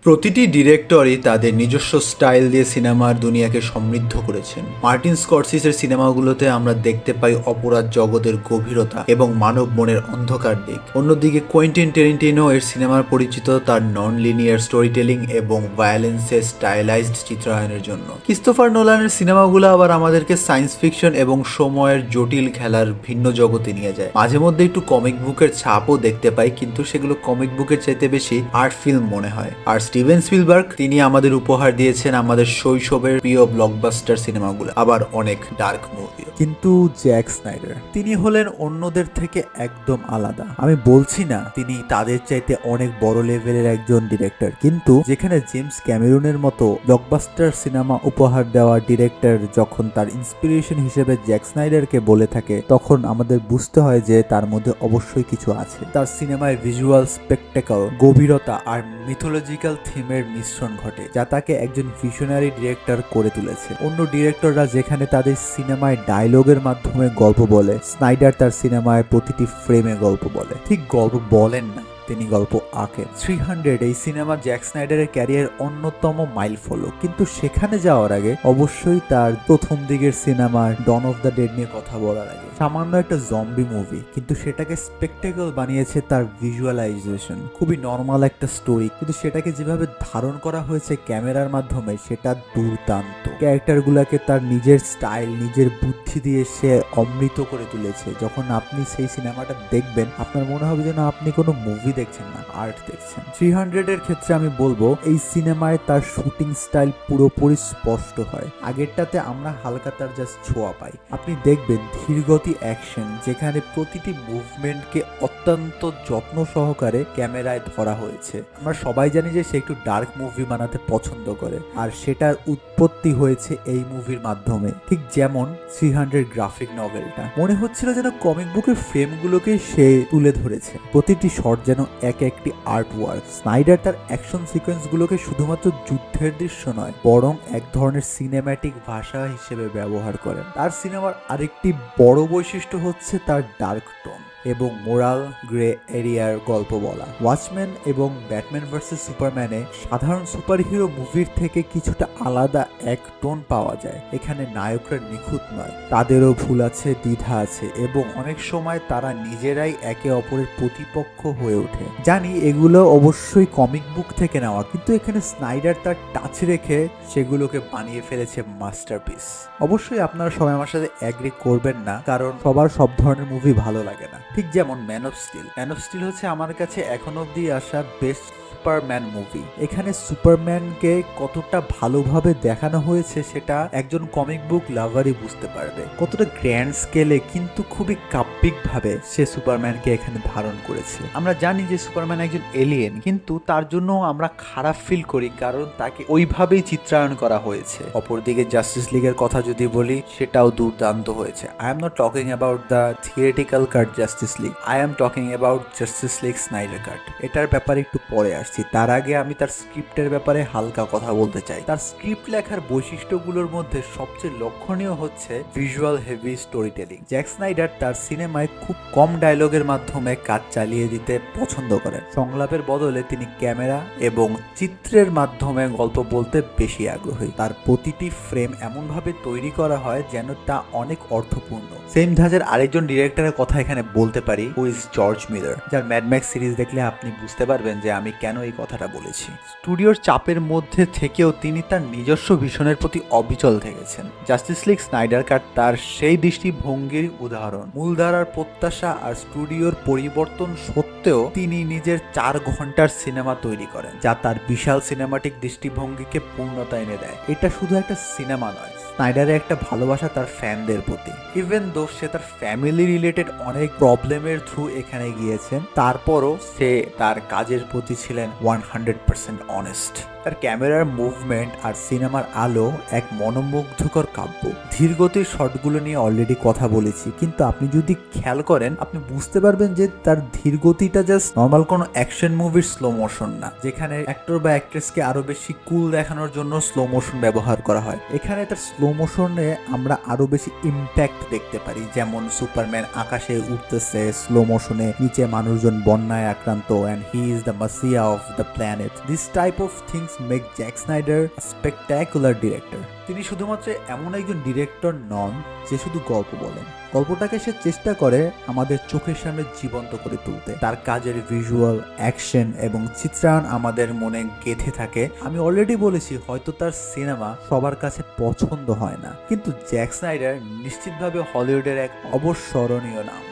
প্রতিটি ডিরেক্টরই তাদের নিজস্ব স্টাইল দিয়ে সিনেমার দুনিয়াকে সমৃদ্ধ করেছেন। মার্টিন স্করসিসের সিনেমাগুলোতে আমরা দেখতে পাই অপরাধ জগতের গভীরতা এবং মানব মনের অন্ধকার দিক। অন্যদিকে কোয়েন্টিন টেরিন্টিনো এর সিনেমার পরিচিত তার নন লিনিয়ার স্টোরি টেলিং এবং ভায়োলেন্সের স্টাইলাইজড চিত্রায়নের জন্য। ক্রিস্টোফার নোলানের সিনেমাগুলো আবার আমাদেরকে সায়েন্স ফিকশন এবং সময়ের জটিল খেলার ভিন্ন জগতে নিয়ে যায়। মাঝে মধ্যে একটু কমিক বুকের ছাপও দেখতে পাই, কিন্তু সেগুলো কমিক বুকের চাইতে বেশি আর্ট ফিল্ম মনে হয়। আর স্টিভেন স্পিলবার্গ তিনি আমাদের উপহার দিয়েছেন আমাদের শৈশবের প্রিয় ব্লকবাস্টার সিনেমাগুলো, আবার অনেক ডার্ক মুভি। কিন্তু জ্যাক স্নাইডার তিনি হলেন অন্যদের থেকে একদম আলাদা। আমি বলছি না তিনি তাদের চাইতে অনেক বড় লেভেলের একজন ডিরেক্টর, কিন্তু যেখানে জেমস ক্যামেরুনের মতো ব্লকবাস্টার সিনেমা উপহার দেওয়া ডিরেক্টর যখন তার ইন্সপিরেশন হিসেবে জ্যাক স্নাইডারকে বলে থাকে, তখন আমাদের বুঝতে হয় যে তার মধ্যে অবশ্যই কিছু আছে। তার সিনেমায় ভিজুয়াল স্পেকটেকল, গভীরতা আর মিথোলজিক্যাল থিমের মিশ্রণ ঘটে, যা তাকে একজন ভিশনারি ডিরেক্টর করে তুলেছে। অন্য ডিরেক্টররা যেখানে তাদের সিনেমায় ডায়লগের মাধ্যমে গল্প বলে, স্নাইডার তার সিনেমায় প্রতিটি ফ্রেমে গল্প বলে। ঠিক গল্প বলেন না, তিনি গল্প আঁকেন। 300 এই সিনেমা জ্যাক স্নাইডারের ক্যারিয়ার অন্যতম মাইল ফলক, কিন্তু সেখানে যাওয়ার আগে অবশ্যই তার প্রথম দিকের সিনেমা ডন অফ দ্য ডেড নিয়ে কথা বলার আগে। সামান্য একটা জম্বি মুভি, কিন্তু সেটাকে স্পেকটেকল বানিয়েছে তার ভিজুয়ালাইজেশন। খুবই নর্মাল একটা স্টোরি, কিন্তু সেটাকে যেভাবে ধারণ করা হয়েছে ক্যামেরার মাধ্যমে, সেটা দুর্দান্ত। ক্যারেক্টারগুলোকে তার নিজের স্টাইল, নিজের বুদ্ধি দিয়ে সে অমৃত করে তুলেছে। যখন আপনি সেই সিনেমাটা দেখবেন, আপনার মনে হবে যেন আপনি কোনো মুভি দেখছেন না, আর্ট দেখছেন। 300 এর ক্ষেত্রে আমি বলবো এই সিনেমায় তার শুটিং স্টাইল পুরোপুরি স্পষ্ট হয়। আগেরটাতে আমরা হালকা তার জাস্ট ছোঁয়া পাই। আপনি দেখবেন ধীরগতি অ্যাকশন, যেখানে প্রতিটি মুভমেন্টকে অত্যন্ত যত্ন সহকারে ক্যামেরায় ধরা হয়েছে। আমরা সবাই জানি যে সে একটু ডার্ক মুভি বানাতে পছন্দ করে, আর সেটার উৎপত্তি হয়েছে এই মুভির মাধ্যমে। ঠিক যেমন 300 গ্রাফিক নভেলটা মনে হচ্ছিল যেন কমিক বুকের ফ্রেমগুলোকে সে তুলে ধরেছে। প্রতিটি শট যেন এক একটি আর্ট ওয়ার্ক। স্নাইডার তার অ্যাকশন সিকোয়েন্সগুলোকে শুধুমাত্র যুদ্ধের দৃশ্য নয়, বরং এক ধরনের সিনেম্যাটিক ভাষা হিসেবে ব্যবহার করেন। তার সিনেমার আরেকটি বড় বৈশিষ্ট্য হচ্ছে তার ডার্ক টোন এবং মোরাল গ্রে এরিয়ার গল্প বলা। ওয়াচম্যান এবং ব্যাটম্যান ভার্সেস সুপারম্যানে সাধারণ সুপারহিরো মুভির থেকে কিছুটা আলাদা এক টোন পাওয়া যায়। এখানে নায়করা নিখুঁত নয়, তাদেরও ভুল আছে, দ্বিধা আছে, এবং অনেক সময় তারা নিজেরাই একে অপরের প্রতিপক্ষ হয়ে ওঠে। জানি এগুলো অবশ্যই কমিক বুক থেকে নেওয়া, কিন্তু এখানে স্নাইডার তার টাচ রেখে সেগুলোকে বানিয়ে ফেলেছে মাস্টারপিস। অবশ্যই আপনারা সবাই আমার সাথে এগ্রি করবেন না, কারণ সবার সব ধরনের মুভি ভালো লাগে না। ঠিক যেমন ম্যান অফ স্টিল হচ্ছে আমার কাছে এখন অব্দি আসা বেস্ট সুপারম্যান মুভি। এখানে সুপারম্যানকে কতটা ভালোভাবে দেখানো হয়েছে সেটা একজন কমিক বুক লাভারই বুঝতে পারবে। কতটা গ্র্যান্ড স্কেলে কিন্তু খুবই কাব্যিক ভাবে সে সুপারম্যানকে এখানে ধারণ করেছে। আমরা জানি যে সুপারম্যান একজন এলিয়েন, কিন্তু তার জন্য আমরা খারাপ ফিল করি, কারণ তাকে ওইভাবেই চিত্রায়ন করা হয়েছে। অপরদিকে জাস্টিস লিগের কথা যদি বলি, সেটাও দুর্দান্ত হয়েছে। I am not talking about the theoretical cut Justice League, I am talking about Justice League Snyder cut. এটার ব্যাপারে একটু পরে আসছি। তার আগে আমি তার স্ক্রিপ্টের ব্যাপারে হালকা কথা বলতে চাই। তার স্ক্রিপ্ট লেখার বৈশিষ্ট্যগুলোর মধ্যে সবচেয়ে লক্ষণীয় হচ্ছে visual heavy storytelling. Zack Snyder তার সিনেমায় খুব কম ডায়লগের মাধ্যমে কাজ চালিয়ে দিতে পছন্দ করেন। সংলাপের বদলে তিনি ক্যামেরা এবং চিত্রের মাধ্যমে গল্প বলতে বেশি আগ্রহী। তার প্রতিটি ফ্রেম এমনভাবে তৈরি করা হয় যেন তা অনেক অর্থপূর্ণ। সেম ধাঁচের আরেকজন ডিরেক্টরের কথা এখানে বলতে পারি, হু ইজ জর্জ মিলার, যার ম্যাড ম্যাক্স সিরিজ দেখলে আপনি বুঝতে পারবেন যে আমি কেন এই কথাটা বলেছি। স্টুডিওর চাপের মধ্যে থেকেও তিনি তার নিজস্ব ভিশনের প্রতি অবিচল থেকেছেন। জাস্টিস লিগ স্নাইডার কাট তার সেই দৃষ্টিভঙ্গির উদাহরণ। মূলধারার প্রত্যাশা আর স্টুডিওর পরিবর্তন সত্ত্বেও তিনি নিজের 4 ঘন্টার সিনেমা তৈরি করেন, যা তার বিশাল সিনেমাটিক দৃষ্টিভঙ্গিকে পূর্ণতা এনে দেয়। এটা শুধু একটা সিনেমা নয়, স্নাইডারের একটা ভালোবাসা তার ফ্যানদের প্রতি। ইভেন দো সে তার ফ্যামিলি রিলেটেড অনেক প্রবলেমের থ্রু এখানে গিয়েছেন, তারপরও সে তার কাজের প্রতি ছিলেন 100% অনেস্ট। তার ক্যামেরার মুভমেন্ট আর সিনেমার আলো এক মনোমুগ্ধকর কাব্য। ধীরগতির শটগুলো নিয়ে অলরেডি কথা বলেছি, কিন্তু আপনি যদি খেয়াল করেন আপনি বুঝতে পারবেন যে তার ধীরগতিটা জাস্ট নর্মাল কোনো অ্যাকশন মুভির স্লো মোশন না, যেখানে অ্যাক্টর বা অ্যাক্ট্রেসকে আরো বেশি কুল দেখানোর জন্য স্লো মোশন ব্যবহার করা হয়। এখানে তার স্লো স্লো মোশনে আমরা আরো বেশি ইম্প্যাক্ট দেখতে পারি, যেমন সুপারম্যান আকাশে উঠতেছে স্লো মোশনে, নিচে মানুষজন বন্যায় আক্রান্ত, and he is the messiah of the planet. This type of things make Zack Snyder a spectacular director. তিনি শুধুমাত্র এমন একজন ডিরেক্টর নন যে শুধু গল্প বলেন, গল্পটাকে সে চেষ্টা করে আমাদের চোখের সামনে জীবন্ত করে তুলতে। তার কাজের ভিজুয়াল, অ্যাকশন এবং চিত্রায়ন আমাদের মনে গেঁথে থাকে। আমি অলরেডি বলেছি হয়তো তার সিনেমা সবার কাছে পছন্দ হয় না, কিন্তু জ্যাক স্নাইডার নিশ্চিতভাবে হলিউডের এক অবস্মরণীয় নাম।